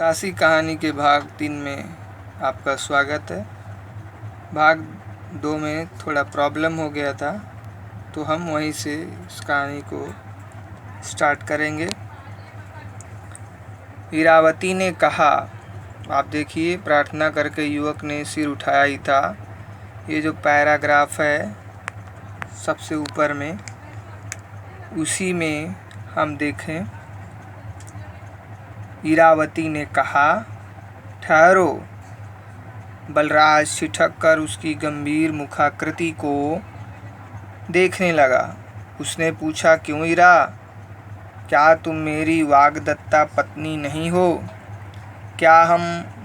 दासी कहानी के भाग 3 में आपका स्वागत है। भाग 2 में थोड़ा प्रॉब्लम हो गया था, तो हम वहीं से इस कहानी को स्टार्ट करेंगे। इरावती ने कहा, आप देखिए, प्रार्थना करके युवक ने सिर उठाया ही था। ये जो पैराग्राफ है सबसे ऊपर में, उसी में हम देखें। इरावती ने कहा, ठहरो। बलराज ठिठक कर उसकी गंभीर मुखाकृति को देखने लगा। उसने पूछा, क्यों इरा? क्या तुम मेरी वाग्दत्ता पत्नी नहीं हो? क्या हम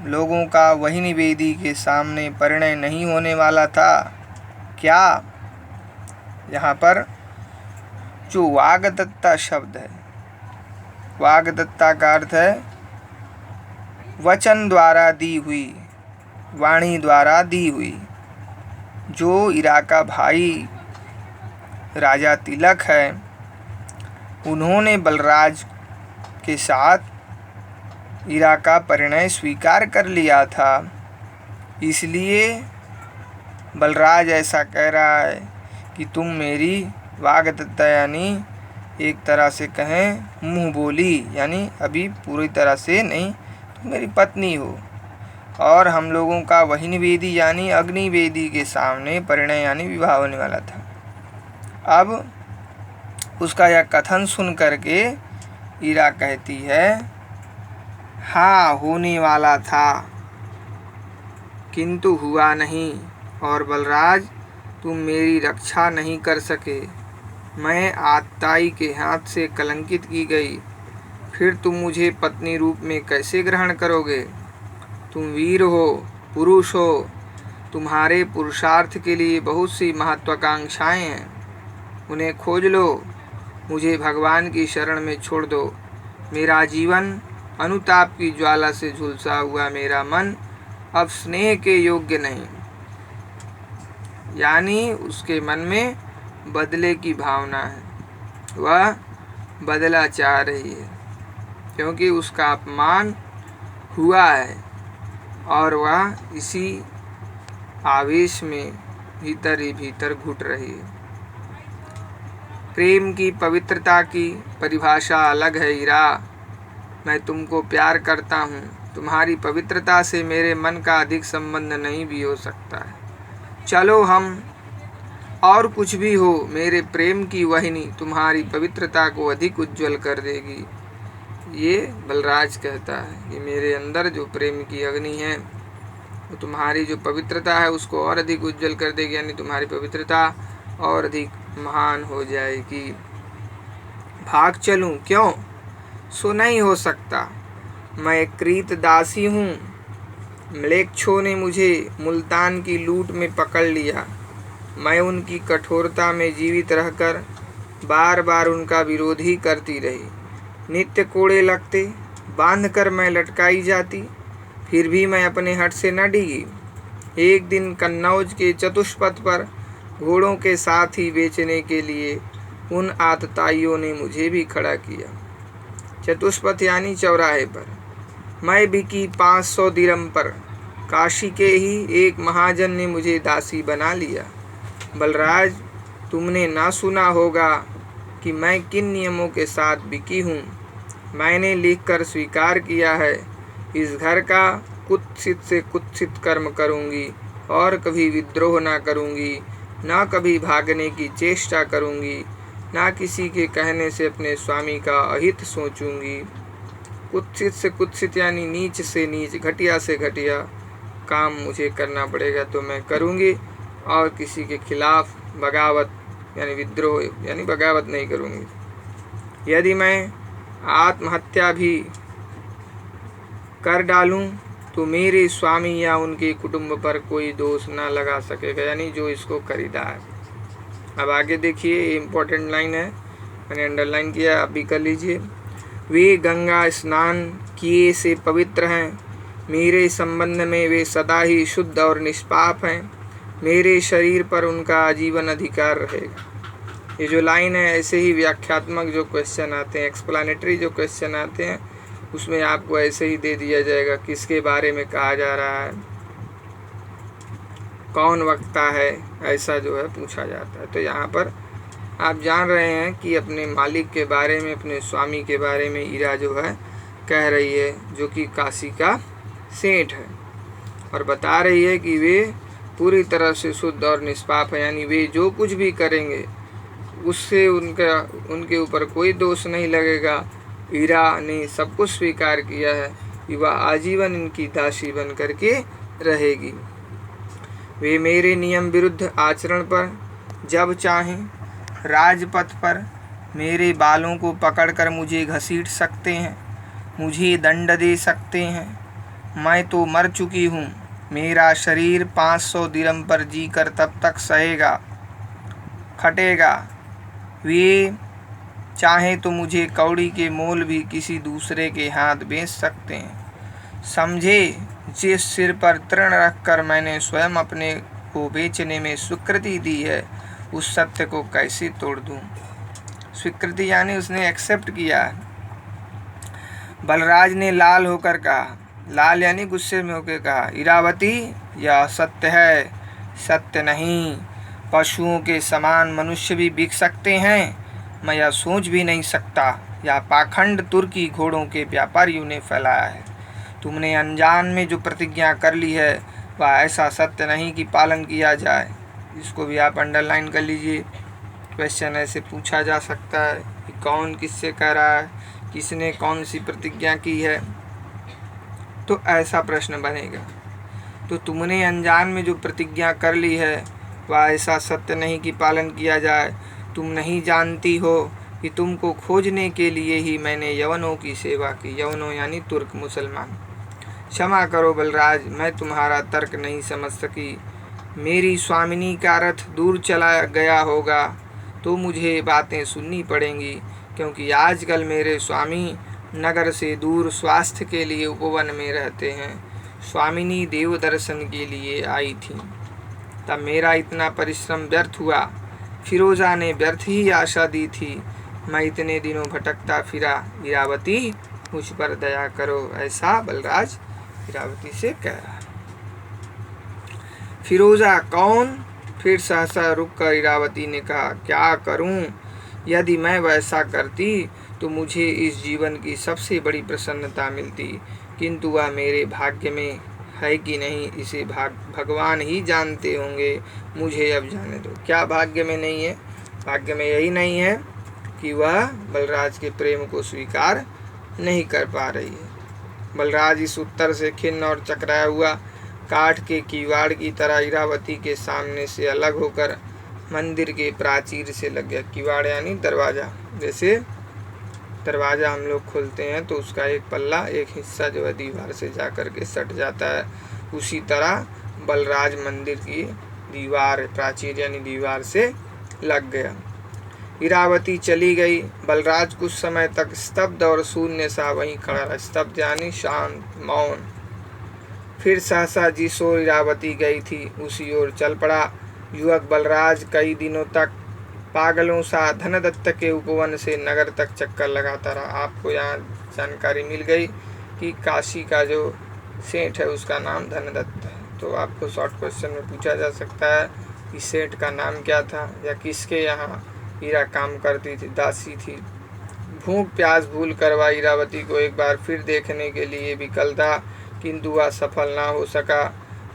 लोगों का वही निवेदी के सामने परिणय नहीं होने वाला था क्या? यहाँ पर जो वाग्दत्ता शब्द है, वाग्दत्ता का अर्थ है वचन द्वारा दी हुई, वाणी द्वारा दी हुई। जो इरा का भाई राजा तिलक है, उन्होंने बलराज के साथ इरा का परिणय स्वीकार कर लिया था। इसलिए बलराज ऐसा कह रहा है कि तुम मेरी वाग्दत्ता, यानी एक तरह से कहें मुँह बोली, यानी अभी पूरी तरह से नहीं, तुम मेरी पत्नी हो। और हम लोगों का वही निवेदी यानी अग्निवेदी के सामने परिणय यानी विवाह होने वाला था। अब उसका यह कथन सुन करके इरा कहती है, हाँ होने वाला था, किंतु हुआ नहीं। और बलराज, तुम मेरी रक्षा नहीं कर सके। मैं आतताई के हाथ से कलंकित की गई, फिर तुम मुझे पत्नी रूप में कैसे ग्रहण करोगे? तुम वीर हो, पुरुष हो, तुम्हारे पुरुषार्थ के लिए बहुत सी महत्वाकांक्षाएं हैं, उन्हें खोज लो। मुझे भगवान की शरण में छोड़ दो। मेरा जीवन अनुताप की ज्वाला से झुलसा हुआ मेरा मन अब स्नेह के योग्य नहीं। यानी उसके मन में बदले की भावना है, वह बदला चाह रही है, क्योंकि उसका अपमान हुआ है और वह इसी आवेश में भीतर ही भीतर घुट रही है। प्रेम की पवित्रता की परिभाषा अलग है इरा। मैं तुमको प्यार करता हूँ, तुम्हारी पवित्रता से मेरे मन का अधिक संबंध नहीं भी हो सकता है। चलो हम और कुछ भी हो, मेरे प्रेम की वहिनी तुम्हारी पवित्रता को अधिक उज्जवल कर देगी। ये बलराज कहता है कि मेरे अंदर जो प्रेम की अग्नि है, वो तुम्हारी जो पवित्रता है उसको और अधिक उज्जवल कर देगी, यानी तुम्हारी पवित्रता और अधिक महान हो जाएगी। भाग चलूं क्यों? सो नहीं हो सकता। मैं क्रीत दासी हूँ। म्लेच्छों ने मुझे मुल्तान की लूट में पकड़ लिया। मैं उनकी कठोरता में जीवित रहकर बार बार उनका विरोध ही करती रही। नित्य कोड़े लगते, बांध कर मैं लटकाई जाती, फिर भी मैं अपने हट से न डिगी। एक दिन कन्नौज के चतुष्पथ पर घोड़ों के साथ ही बेचने के लिए उन आतताइयों ने मुझे भी खड़ा किया। चतुष्पथ यानी चौराहे पर। मैं बिकी 500 दिरहम पर। काशी के ही एक महाजन ने मुझे दासी बना लिया। बलराज, तुमने ना सुना होगा कि मैं किन नियमों के साथ बिकी हूँ। मैंने लिखकर स्वीकार किया है, इस घर का कुत्सित से कुत्सित कर्म करूँगी और कभी विद्रोह ना करूँगी, ना कभी भागने की चेष्टा करूँगी, ना किसी के कहने से अपने स्वामी का अहित सोचूंगी। कुत्सित से कुत्सित यानी नीच से नीच, घटिया से घटिया काम मुझे करना पड़ेगा तो मैं करूँगी, और किसी के खिलाफ बगावत यानी विद्रोह यानी बगावत नहीं करूँगी। यदि मैं आत्महत्या भी कर डालूं तो मेरे स्वामी या उनके कुटुंब पर कोई दोष ना लगा सकेगा, यानी जो इसको खरीदा है। अब आगे देखिए, ये इम्पोर्टेंट लाइन है, मैंने अंडरलाइन किया, आप भी कर लीजिए। वे गंगा स्नान किए से पवित्र हैं, मेरे संबंध में वे सदा ही शुद्ध और निष्पाप हैं। मेरे शरीर पर उनका आजीवन अधिकार रहेगा। ये जो लाइन है, ऐसे ही व्याख्यात्मक जो क्वेश्चन आते हैं, एक्सप्लेनेटरी जो क्वेश्चन आते हैं, उसमें आपको ऐसे ही दे दिया जाएगा किसके बारे में कहा जा रहा है, कौन वक्ता है, ऐसा जो है पूछा जाता है। तो यहाँ पर आप जान रहे हैं कि अपने मालिक के बारे में, अपने स्वामी के बारे में ईरा जो है कह रही है, जो कि काशी का सेठ है, और बता रही है कि वे पूरी तरह से शुद्ध और निष्पाप है, यानी वे जो कुछ भी करेंगे उससे उनके ऊपर कोई दोष नहीं लगेगा। ईरा ने सब कुछ स्वीकार किया है कि वह आजीवन इनकी दासी बन करके रहेगी। वे मेरे नियम विरुद्ध आचरण पर जब चाहें राजपथ पर मेरे बालों को पकड़कर मुझे घसीट सकते हैं, मुझे दंड दे सकते हैं। मैं तो मर चुकी हूँ, मेरा शरीर 500 दिरहम पर जीकर तब तक सहेगा, खटेगा। वे चाहें तो मुझे कौड़ी के मोल भी किसी दूसरे के हाथ बेच सकते हैं। समझे, जिस सिर पर तृण रखकर मैंने स्वयं अपने को बेचने में स्वीकृति दी है, उस सत्य को कैसे तोड़ दूं। स्वीकृति यानी उसने एक्सेप्ट किया। बलराज ने लाल होकर कहा, लाल यानी गुस्से में होकर कहा, इरावती यह सत्य है, सत्य नहीं। पशुओं के समान मनुष्य भी बिक सकते हैं, मैं यह सोच भी नहीं सकता। यह पाखंड तुर्की घोड़ों के व्यापारियों ने फैलाया है। तुमने अनजान में जो प्रतिज्ञा कर ली है वह ऐसा सत्य नहीं कि पालन किया जाए। इसको भी आप अंडरलाइन कर लीजिए। क्वेश्चन ऐसे पूछा जा सकता है कि कौन किससे कह रहा है, किसने कौन सी प्रतिज्ञा की है, तो ऐसा प्रश्न बनेगा। तो तुमने अनजान में जो प्रतिज्ञा कर ली है वह ऐसा सत्य नहीं कि पालन किया जाए। तुम नहीं जानती हो कि तुमको खोजने के लिए ही मैंने यवनों की सेवा की। यवनों यानी तुर्क मुसलमान। क्षमा करो बलराज, मैं तुम्हारा तर्क नहीं समझ सकी। मेरी स्वामिनी का रथ दूर चला गया होगा तो मुझे बातें सुननी पड़ेंगी, क्योंकि आजकल मेरे स्वामी नगर से दूर स्वास्थ्य के लिए उपवन में रहते हैं। स्वामिनी देव दर्शन के लिए आई थी, तब मेरा इतना परिश्रम व्यर्थ हुआ। फिरोजा ने व्यर्थ ही आशा दी थी, मैं इतने दिनों भटकता फिरा। इरावती मुझ पर दया करो, ऐसा बलराज इरावती से कह रहा है। फिरोजा कौन? फिर सहसा रुककर इरावती ने कहा, क्या करूं? यदि मैं वैसा करती तो मुझे इस जीवन की सबसे बड़ी प्रसन्नता मिलती, किंतु वह मेरे भाग्य में है कि नहीं इसे भगवान ही जानते होंगे। मुझे अब जाने दो। क्या भाग्य में नहीं है? भाग्य में यही नहीं है कि वह बलराज के प्रेम को स्वीकार नहीं कर पा रही है। बलराज इस उत्तर से खिन्न और चकराया हुआ काठ के किवाड़ की तरह इरावती के सामने से अलग होकर मंदिर के प्राचीर से लग गया। किवाड़ यानी दरवाज़ा। जैसे दरवाज़ा हम लोग खोलते हैं तो उसका एक पल्ला, एक हिस्सा जो है दीवार से जा कर के सट जाता है, उसी तरह बलराज मंदिर की दीवार, प्राचीर यानी दीवार से लग गया। इरावती चली गई। बलराज कुछ समय तक स्तब्ध और शून्य सा वहीं खड़ा रहा। स्तब्ध यानी शांत, मौन। फिर सहसा जिस ओर इरावती गई थी उसी ओर चल पड़ा। युवक बलराज कई दिनों तक पागलों सा धनदत्त के उपवन से नगर तक चक्कर लगाता रहा। आपको यहाँ जानकारी मिल गई कि काशी का जो सेठ है उसका नाम धनदत्त है। तो आपको शॉर्ट क्वेश्चन में पूछा जा सकता है कि सेठ का नाम क्या था या किसके यहाँ हीरा काम करती थी, दासी थी। भूख प्यास भूल कर वह इरावती को एक बार फिर देखने के लिए विकल था, किंतु वह सफल ना हो सका।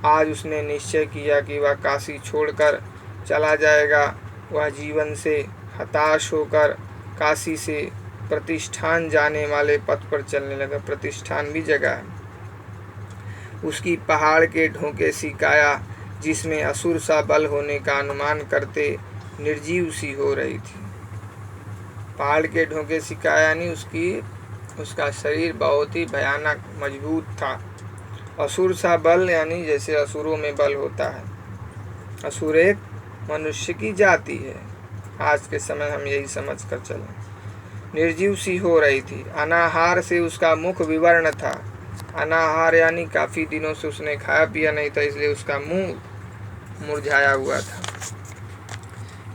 आज उसने निश्चय किया कि वह काशी छोड़कर चला जाएगा। वह जीवन से हताश होकर काशी से प्रतिष्ठान जाने वाले पथ पर चलने लगा। प्रतिष्ठान भी जगह है। उसकी पहाड़ के ढोंके सी काया, जिसमें असुर सा बल होने का अनुमान करते निर्जीव सी हो रही थी। पहाड़ के ढोंके सी काया यानी उसका शरीर बहुत ही भयानक मजबूत था। असुर सा बल यानी जैसे असुरों में बल होता है। असुर एक मनुष्य की जाति है। आज के समय हम यही समझ कर चलें। निर्जीव सी हो रही थी। अनाहार से उसका मुख विवर्ण था। अनाहार यानी काफ़ी दिनों से उसने खाया पिया नहीं था, इसलिए उसका मुंह मुरझाया हुआ था।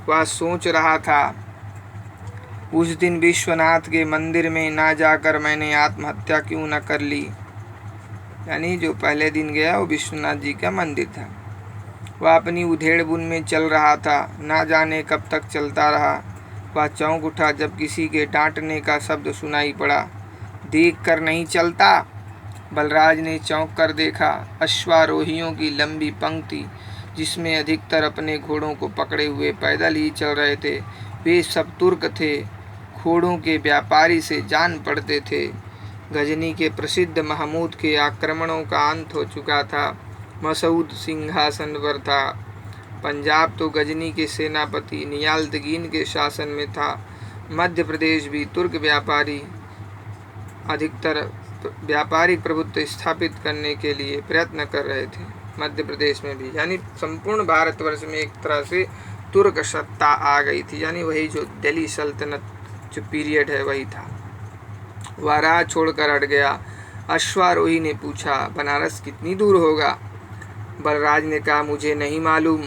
वह सोच रहा था उस दिन विश्वनाथ के मंदिर में ना जाकर मैंने आत्महत्या क्यों न कर ली। यानी जो पहले दिन गया वो विश्वनाथ जी का मंदिर था। वह अपनी उधेड़ बुन में चल रहा था, ना जाने कब तक चलता रहा। वह चौंक उठा जब किसी के डांटने का शब्द सुनाई पड़ा। देख कर नहीं चलता। बलराज ने चौंक कर देखा। अश्वारोहियों की लंबी पंक्ति, जिसमें अधिकतर अपने घोड़ों को पकड़े हुए पैदल ही चल रहे थे, वे सब तुर्क थे। घोड़ों के व्यापारी से जान पड़ते थे। गजनी के प्रसिद्ध महमूद के आक्रमणों का अंत हो चुका था। मसूद सिंहासन पर था। पंजाब तो गजनी के सेनापति नियाल्दगीन के शासन में था। मध्य प्रदेश भी तुर्क व्यापारी अधिकतर व्यापारिक प्रभुत्व स्थापित करने के लिए प्रयत्न कर रहे थे। मध्य प्रदेश में भी, यानी संपूर्ण भारतवर्ष में एक तरह से तुर्क सत्ता आ गई थी। यानी वही जो दिल्ली सल्तनत जो पीरियड है वही था। वह राह छोड़कर हट गया। अश्वारोही ने पूछा, बनारस कितनी दूर होगा? बलराज ने कहा, मुझे नहीं मालूम।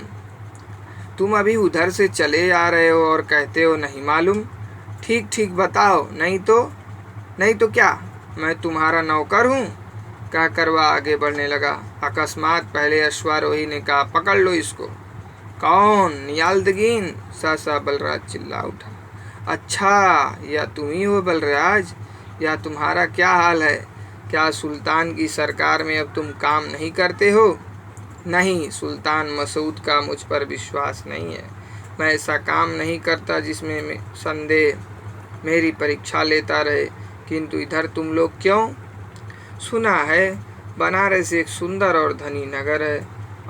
तुम अभी उधर से चले आ रहे हो और कहते हो नहीं मालूम। ठीक ठीक बताओ, नहीं तो क्या मैं तुम्हारा नौकर हूँ? कहकर वह आगे बढ़ने लगा। अकस्मात पहले अश्वारोही ने कहा, पकड़ लो इसको। कौन? नियाल्दगीन? सहसा बलराज चिल्ला उठा। अच्छा, या तुम ही हो बलराज? या तुम्हारा क्या हाल है? क्या सुल्तान की सरकार में अब तुम काम नहीं करते हो? नहीं, सुल्तान मसूद का मुझ पर विश्वास नहीं है। मैं ऐसा काम नहीं करता जिसमें संदेह मेरी परीक्षा लेता रहे। किंतु इधर तुम लोग क्यों? सुना है बनारस एक सुंदर और धनी नगर है।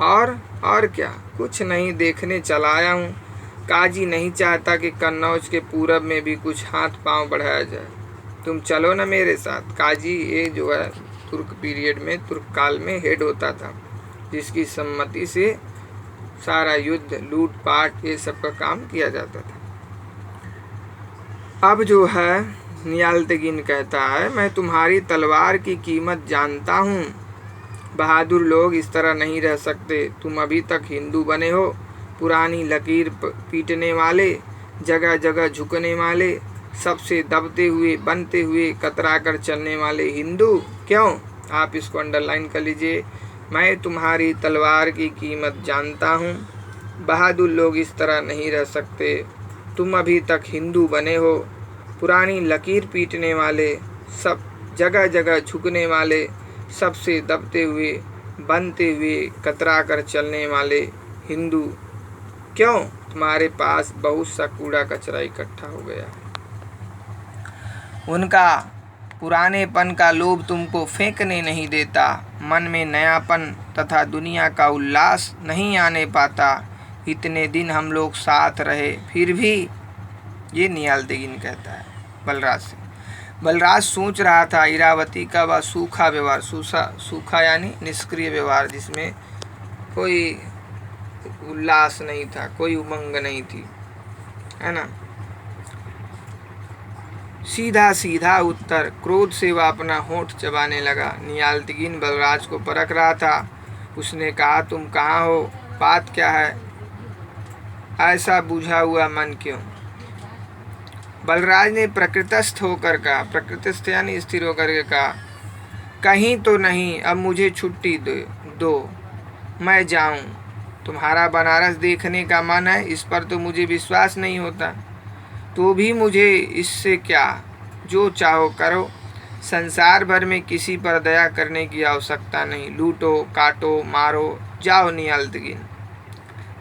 और क्या? कुछ नहीं, देखने चला आया हूँ। काजी नहीं चाहता कि कन्नौज के पूरब में भी कुछ हाथ पांव बढ़ाया जाए। तुम चलो ना मेरे साथ। काजी ये जो है तुर्क पीरियड में, तुर्क काल में हेड होता था, जिसकी सम्मति से सारा युद्ध, लूटपाट, ये सब का काम किया जाता था। अब जो है नियाल्दगीन कहता है, मैं तुम्हारी तलवार की कीमत जानता हूँ। बहादुर लोग इस तरह नहीं रह सकते। तुम अभी तक हिंदू बने हो, पुरानी लकीर पीटने वाले, जगह जगह झुकने वाले, सबसे दबते हुए, बनते हुए, कतरा कर चलने वाले हिंदू। क्यों? आप इसको अंडरलाइन कर लीजिए। मैं तुम्हारी तलवार की कीमत जानता हूँ। बहादुर लोग इस तरह नहीं रह सकते। तुम अभी तक हिंदू बने हो, पुरानी लकीर पीटने वाले, सब जगह जगह झुकने वाले, सबसे दबते हुए, बनते हुए, कतरा कर चलने वाले हिंदू। क्यों? तुम्हारे पास बहुत सा कूड़ा कचरा इकट्ठा हो गया। उनका पुरानेपन का लोभ तुमको फेंकने नहीं देता। मन में नयापन तथा दुनिया का उल्लास नहीं आने पाता। इतने दिन हम लोग साथ रहे, फिर भी। ये नियाल्दगीन कहता है बलराज से। बलराज सोच रहा था इरावती का वह सूखा व्यवहार, सूखा यानी निष्क्रिय व्यवहार, जिसमें कोई उल्लास नहीं था, कोई उमंग नहीं थी, है ना। सीधा सीधा उत्तर। क्रोध से वह अपना होंठ चबाने लगा। नियाल्दगीन बलराज को परख रहा था। उसने कहा, तुम कहाँ हो? बात क्या है? ऐसा बुझा हुआ मन क्यों? बलराज ने प्रकृतस्थ होकर कहा, प्रकृतस्थ यानी स्थिर होकर के कहा, कहीं तो नहीं, अब मुझे छुट्टी दो, मैं जाऊं। तुम्हारा बनारस देखने का मन है, इस पर तो मुझे विश्वास नहीं होता। तो भी मुझे इससे क्या, जो चाहो करो। संसार भर में किसी पर दया करने की आवश्यकता नहीं। लूटो, काटो, मारो, जाओ।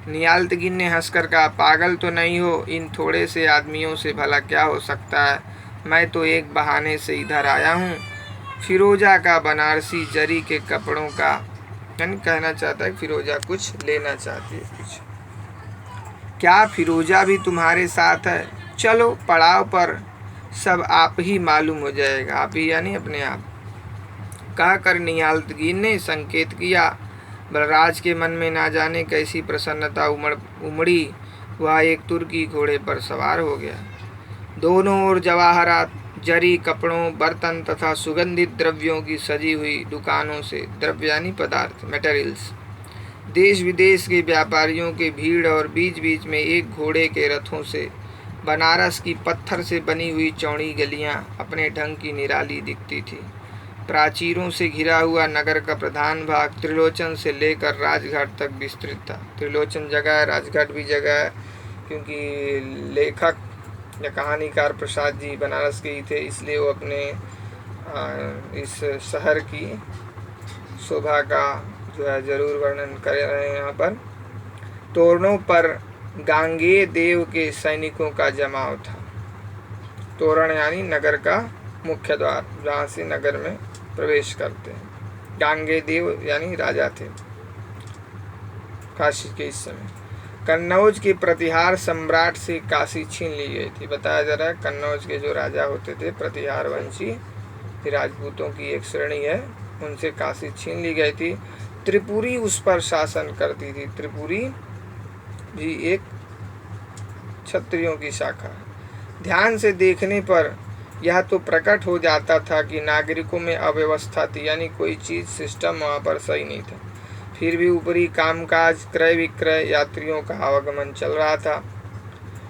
नियाल्दगीन ने हंसकर कहा, पागल तो नहीं हो? इन थोड़े से आदमियों से भला क्या हो सकता है? मैं तो एक बहाने से इधर आया हूँ। फिरोजा का बनारसी जरी के कपड़ों का, यानी कहना चाहता है फिरोजा कुछ लेना चाहती है। कुछ क्या फिरोजा भी तुम्हारे साथ है? चलो, पड़ाव पर सब आप ही मालूम हो जाएगा। आप ही यानी अपने आप। कहकर नियाल्दगीन ने संकेत किया। बलराज के मन में ना जाने कैसी प्रसन्नता उमड़ी। वह एक तुर्की घोड़े पर सवार हो गया। दोनों ओर जवाहरात, जरी, कपड़ों, बर्तन तथा सुगंधित द्रव्यों की सजी हुई दुकानों से, द्रव्य यानी पदार्थ, मटेरियल्स, देश विदेश के व्यापारियों की भीड़ और बीच बीच में एक घोड़े के रथों से बनारस की पत्थर से बनी हुई चौड़ी गलियां अपने ढंग की निराली दिखती थी। प्राचीरों से घिरा हुआ नगर का प्रधान भाग त्रिलोचन से लेकर राजघाट तक विस्तृत था। त्रिलोचन जगह है, राजघाट भी जगह है, क्योंकि लेखक या कहानीकार प्रसाद जी बनारस के ही थे, इसलिए वो अपने इस शहर की शोभा का जो है जरूर वर्णन कर रहे हैं यहाँ पर। तोरणों पर गांगेय देव के सैनिकों का जमाव था। तोरण यानी नगर का मुख्य द्वार, जहाँ से नगर में प्रवेश करते हैं। गांगेय देव यानी राजा थे काशी के इस समय। कन्नौज के प्रतिहार सम्राट से काशी छीन ली गई थी। बताया जा रहा है कन्नौज के जो राजा होते थे प्रतिहार वंशी, राजपूतों की एक श्रेणी है, उनसे काशी छीन ली गई थी। त्रिपुरी उस पर शासन करती थी। त्रिपुरी भी एक क्षत्रियों की शाखा है। ध्यान से देखने पर यह तो प्रकट हो जाता था कि नागरिकों में अव्यवस्था थी, यानी कोई चीज़ सिस्टम वहाँ पर सही नहीं था। फिर भी ऊपरी कामकाज, क्रय विक्रय, यात्रियों का आवागमन चल रहा था।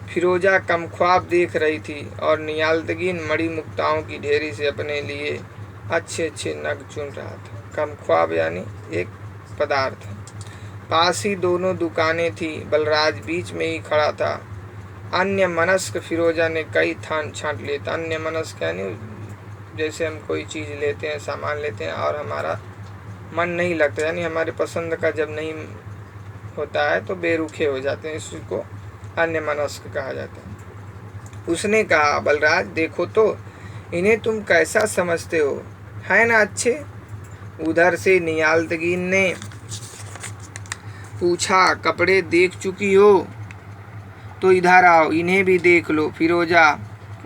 फिरोजा कमख्वाब देख रही थी और नियाल्तगीन मणि मुक्ताओं की ढेरी से अपने लिए अच्छे अच्छे नग चुन रहा था। कमख्वाब यानी एक पदार्थ। पास ही दोनों दुकानें थी। बलराज बीच में ही खड़ा था। अन्य मनस्क फिरोजा ने कई थान छांट लिए था। अन्य मनस्क यानी जैसे हम कोई चीज़ लेते हैं, सामान लेते हैं और हमारा मन नहीं लगता, यानी हमारे पसंद का जब नहीं होता है तो बेरुखे हो जाते हैं, इसको अन्य मनस्क कहा जाता है। उसने कहा, बलराज देखो तो इन्हें तुम कैसा समझते हो, है ना अच्छे। उधर से नियाल्तगीन ने पूछा, कपड़े देख चुकी हो तो इधर आओ, इन्हें भी देख लो। फिरोजा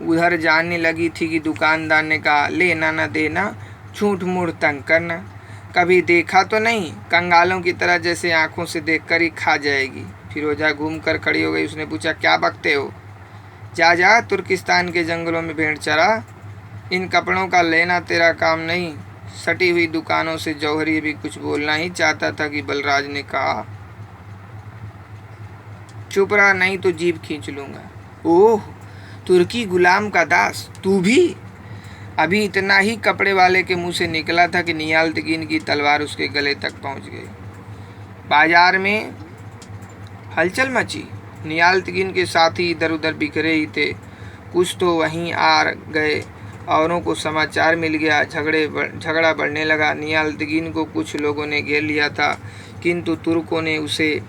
उधर जाने लगी थी कि दुकानदार ने कहा, लेना न देना, झूठ मूठ तंग करना, कभी देखा तो नहीं, कंगालों की तरह जैसे आंखों से देखकर ही खा जाएगी। फिरोजा घूम कर खड़ी हो गई। उसने पूछा, क्या बकते हो, जा जा तुर्किस्तान के जंगलों में भेड़ चरा, इन कपड़ों का लेना तेरा काम नहीं। सटी हुई दुकानों से जौहरी भी कुछ बोलना ही चाहता था कि बलराज ने कहा, चुप रहा, नहीं तो जीभ खींच लूंगा। ओह, तुर्की गुलाम का दास, तू भी। अभी इतना ही कपड़े वाले के मुंह से निकला था कि नियाल्तगीन की तलवार उसके गले तक पहुंच गई। बाजार में हलचल मची। नियाल्तगीन के साथी इधर उधर बिखरे ही थे। कुछ तो वहीं आ गए, औरों को समाचार मिल गया। झगड़ा बढ़ने लगा। नियाल्तगीन को कुछ लोगों ने घेर लिया था, किंतु तुर्कों ने उसे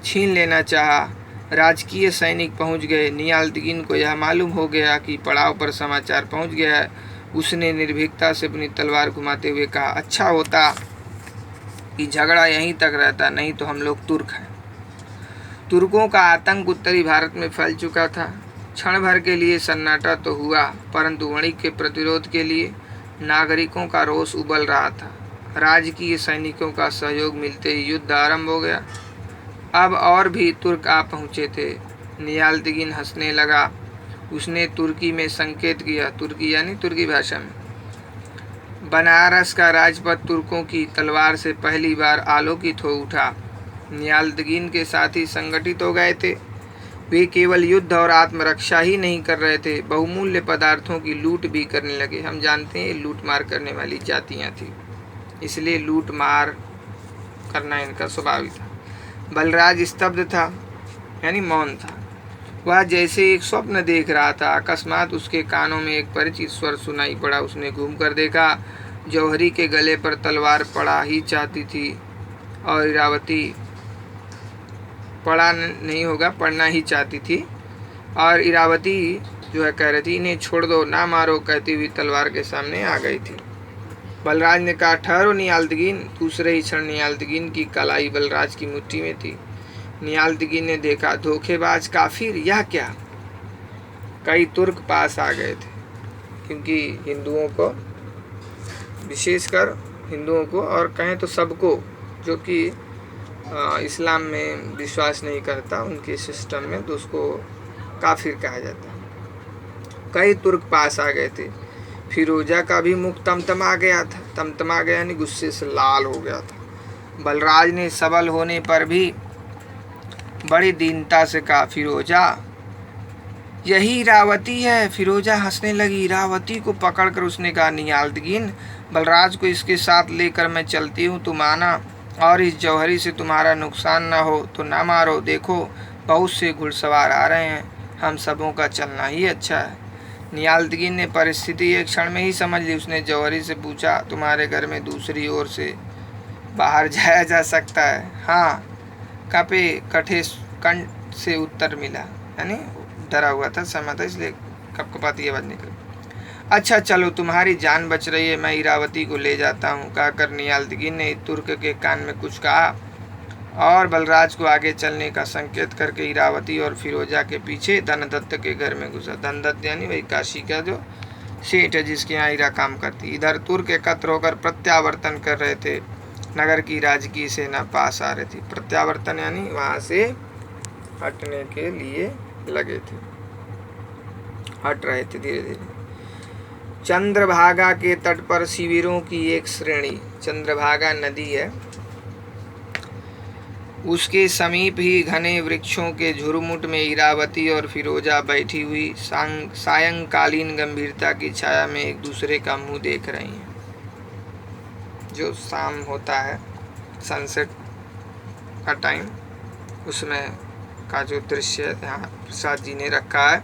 छीन लेना चाहा। राजकीय सैनिक पहुंच गए। नियाल्तगीन को यह मालूम हो गया कि पड़ाव पर समाचार पहुंच गया है। उसने निर्भीकता से अपनी तलवार घुमाते हुए कहा, अच्छा होता कि झगड़ा यहीं तक रहता, नहीं तो हम लोग तुर्क हैं। तुर्कों का आतंक उत्तरी भारत में फैल चुका था। क्षण भर के लिए सन्नाटा तो हुआ, परंतु वणिक के प्रतिरोध के लिए नागरिकों का रोष उबल रहा था। राजकीय सैनिकों का सहयोग मिलते ही युद्ध आरंभ हो गया। अब और भी तुर्क आ पहुँचे थे। नियाल्तगीन हंसने लगा। उसने तुर्की में संकेत किया, तुर्की यानी तुर्की भाषा में, बनारस का राजपथ तुर्कों की तलवार से पहली बार आलोकित हो उठा। नियाल्तगीन के साथी संगठित हो गए थे। वे केवल युद्ध और आत्मरक्षा ही नहीं कर रहे थे, बहुमूल्य पदार्थों की लूट भी करने लगे। हम जानते हैं लूट मार करने वाली जातियाँ थी, इसलिए लूट मार करना इनका स्वभाव था। बलराज स्तब्ध था, यानी मौन था। वह जैसे एक स्वप्न देख रहा था। अकस्मात उसके कानों में एक परिचित स्वर सुनाई पड़ा। उसने घूमकर देखा, जौहरी के गले पर तलवार पड़ा ही चाहती थी और इरावती पढ़ना ही चाहती थी, और इरावती जो है कह रही थी, इन्हें छोड़ दो, ना मारो, कहती हुई तलवार के सामने आ गई थी। बलराज ने कहा, ठहरो नियाल्तगीन। दूसरे ही क्षण नियाल्तगीन की कलाई बलराज की मुट्ठी में थी। नियाल्तगीन ने देखा, धोखेबाज काफिर, यह क्या। कई तुर्क पास आ गए थे, क्योंकि हिंदुओं को, विशेषकर हिंदुओं को और कहें तो सबको जो कि इस्लाम में विश्वास नहीं करता, उनके सिस्टम में तो उसको काफिर कहा जाता है। कई तुर्क पास आ गए थे। फिरोजा का भी मुख तमतमा गया था। तमतमा गया यानी गुस्से से लाल हो गया था। बलराज ने सबल होने पर भी बड़ी दीनता से कहा, फिरोजा यही इरावती है। फिरोजा हंसने लगी। इरावती को पकड़कर उसने कहा, नियाल्दगिन, बलराज को इसके साथ लेकर मैं चलती हूँ, तुम आना, और इस जौहरी से तुम्हारा नुकसान न हो तो ना मारो। देखो बहुत से घुड़सवार आ रहे हैं, हम सबों का चलना ही अच्छा है। नियाल्दगिन ने परिस्थिति एक क्षण में ही समझ ली। उसने जौहरी से पूछा, तुम्हारे घर में दूसरी ओर से बाहर जाया जा सकता है? हाँ, कापे कठे कंठ से उत्तर मिला, यानी डरा हुआ था, सहमत था, इसलिए कपकपाती आवाज निकली। अच्छा चलो, तुम्हारी जान बच रही है, मैं इरावती को ले जाता हूँ, कहकर नियाल्दगिन ने तुर्क के कान में कुछ कहा और बलराज को आगे चलने का संकेत करके इरावती और फिरोजा के पीछे धनदत्त के घर में घुसा। धनदत्त यानी वही काशी का जो सेठ है जिसके यहाँ हीरा काम करती। इधर तुर्क एकत्र होकर प्रत्यावर्तन कर रहे थे। नगर की राजकीय सेना पास आ रही थी। प्रत्यावर्तन यानी वहाँ से हटने के लिए लगे थे, हट रहे थे धीरे धीरे। चंद्रभागा के तट पर शिविरों की एक श्रेणी, चंद्रभागा नदी है, उसके समीप ही घने वृक्षों के झुरमुट में इरावती और फिरोजा बैठी हुई सायंकालीन गंभीरता की छाया में एक दूसरे का मुंह देख रही हैं। जो शाम होता है, सनसेट का टाइम, उसमें का जो दृश्य यहाँ प्रसाद जी ने रखा है।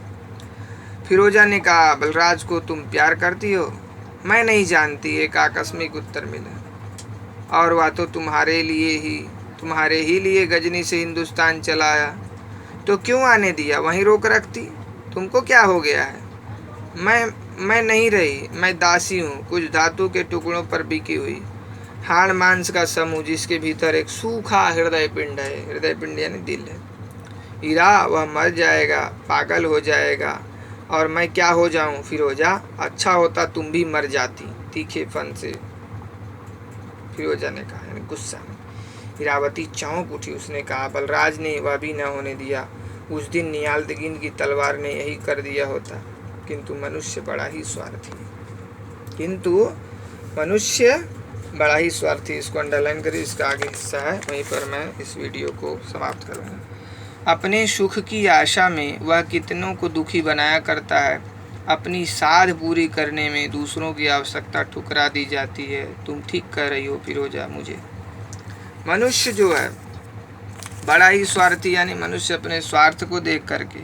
फिरोजा ने कहा, बलराज को तुम प्यार करती हो? मैं नहीं जानती, एक आकस्मिक उत्तर मिला। और वह तो तुम्हारे ही लिए गजनी से हिंदुस्तान चला आया, तो क्यों आने दिया? वहीं रोक रखती। तुमको क्या हो गया है? मैं नहीं रही, मैं दासी हूँ, कुछ धातु के टुकड़ों पर बिकी हुई, हाड़ मांस का समूह जिसके भीतर एक सूखा हृदय पिंड है। हृदय पिंड यानी दिल है। हीरा, वह मर जाएगा, पागल हो जाएगा, और मैं क्या हो जाऊं? फिरोजा, अच्छा होता तुम भी मर जाती, तीखे फन से फिरोजा ने कहा, यानी गुस्सा में। इरावती चौंक उठी। उसने कहा, बलराज ने वह भी न होने दिया। उस दिन नियाल्दगिन की तलवार ने यही कर दिया होता, किंतु मनुष्य बड़ा ही स्वार्थी। इसको अंडरलाइन करिए, इसका आगे हिस्सा है, वहीं पर मैं इस वीडियो को समाप्त करूँगा। अपने सुख की आशा में वह कितनों को दुखी बनाया करता है। अपनी साध पूरी करने में दूसरों की आवश्यकता ठुकरा दी जाती है। तुम ठीक कह रही हो फिरोजा। मुझे मनुष्य जो है बड़ा ही स्वार्थी, यानी मनुष्य अपने स्वार्थ को देख करके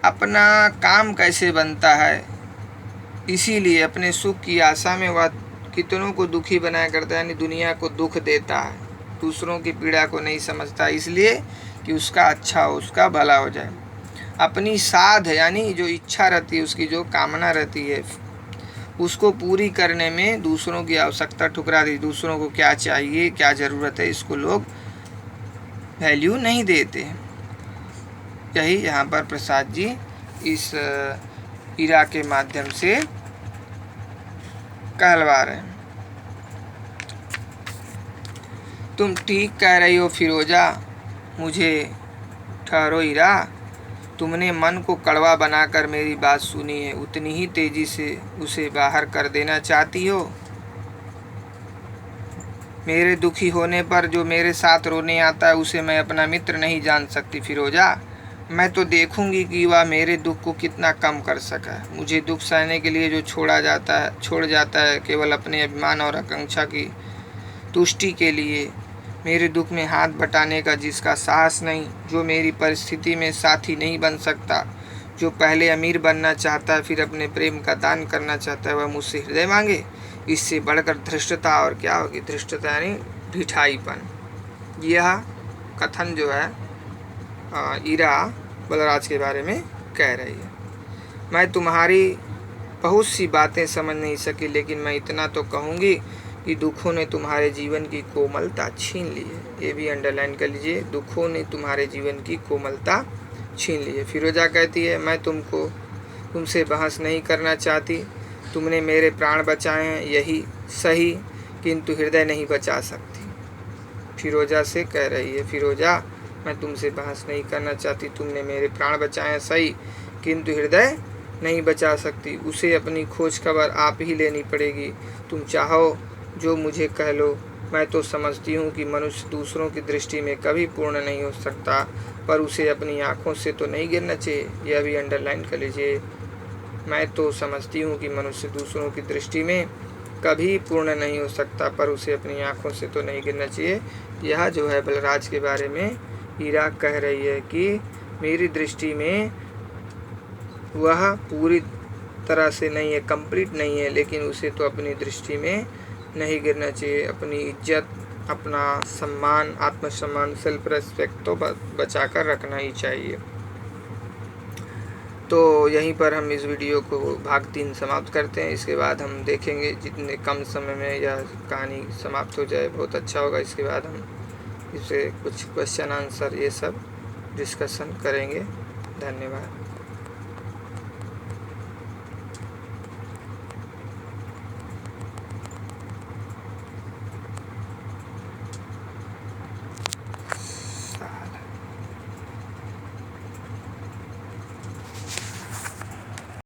अपना काम कैसे बनता है, इसीलिए अपने सुख की आशा में वह कितनों को दुखी बनाया करता है, यानी दुनिया को दुख देता है, दूसरों की पीड़ा को नहीं समझता, इसलिए कि उसका अच्छा हो, उसका भला हो जाए। अपनी साध यानी जो इच्छा रहती है, उसकी जो कामना रहती है, उसको पूरी करने में दूसरों की आवश्यकता ठुकरा दी। दूसरों को क्या चाहिए, क्या ज़रूरत है, इसको लोग वैल्यू नहीं देते। यही यहाँ पर प्रसाद जी इस हीरा के माध्यम से कहलवा रहे हैं। तुम ठीक कह रही हो फिरोजा, मुझे ठहरो हीरा, तुमने मन को कड़वा बनाकर मेरी बात सुनी है, उतनी ही तेजी से उसे बाहर कर देना चाहती हो। मेरे दुखी होने पर जो मेरे साथ रोने आता है, उसे मैं अपना मित्र नहीं जान सकती फिरोजा। मैं तो देखूंगी कि वह मेरे दुख को कितना कम कर सका। मुझे दुख सहने के लिए जो छोड़ जाता है केवल अपने अभिमान और आकांक्षा की तुष्टि के लिए, मेरे दुख में हाथ बटाने का जिसका साहस नहीं, जो मेरी परिस्थिति में साथी नहीं बन सकता, जो पहले अमीर बनना चाहता है फिर अपने प्रेम का दान करना चाहता है, वह मुझसे हृदय मांगे। इससे बढ़कर धृष्टता और क्या होगी? धृष्टता यानी ढिठाईपन। यह कथन जो है हीरा बलराज के बारे में कह रही है। मैं तुम्हारी बहुत सी बातें समझ नहीं सकी, लेकिन मैं इतना तो कहूँगी कि दुखों ने तुम्हारे जीवन की कोमलता छीन ली है। ये भी अंडरलाइन कर लीजिए, दुखों ने तुम्हारे जीवन की कोमलता छीन ली है। फिरोजा कहती है, मैं तुमसे बहस नहीं करना चाहती, तुमने मेरे प्राण बचाए हैं यही सही, किंतु हृदय नहीं बचा सकती। फिरोजा से कह रही है, फिरोजा मैं तुमसे बहस नहीं करना चाहती, तुमने मेरे प्राण बचाए हैं सही, किंतु हृदय नहीं बचा सकती। उसे अपनी खोज खबर आप ही लेनी पड़ेगी। तुम चाहो जो मुझे कह लो, मैं तो समझती हूँ कि मनुष्य दूसरों की दृष्टि में कभी पूर्ण नहीं हो सकता, पर उसे अपनी आँखों से तो नहीं गिरना चाहिए। यह भी अंडरलाइन कर लीजिए। मैं तो समझती हूँ कि मनुष्य दूसरों की दृष्टि में कभी पूर्ण नहीं हो सकता, पर उसे अपनी आँखों से तो नहीं गिरना चाहिए। यह जो है बलराज के बारे में हीरा कह रही है कि मेरी दृष्टि में वह पूरी तरह से नहीं है, कंप्लीट नहीं है, लेकिन उसे तो अपनी दृष्टि में नहीं गिरना चाहिए। अपनी इज्जत, अपना सम्मान, आत्मसम्मान, सेल्फ रेस्पेक्ट तो बचा कर रखना ही चाहिए। तो यहीं पर हम इस वीडियो को भाग 3 समाप्त करते हैं। इसके बाद हम देखेंगे, जितने कम समय में यह कहानी समाप्त हो जाए बहुत अच्छा होगा। इसके बाद हम इससे कुछ क्वेश्चन आंसर ये सब डिस्कशन करेंगे। धन्यवाद।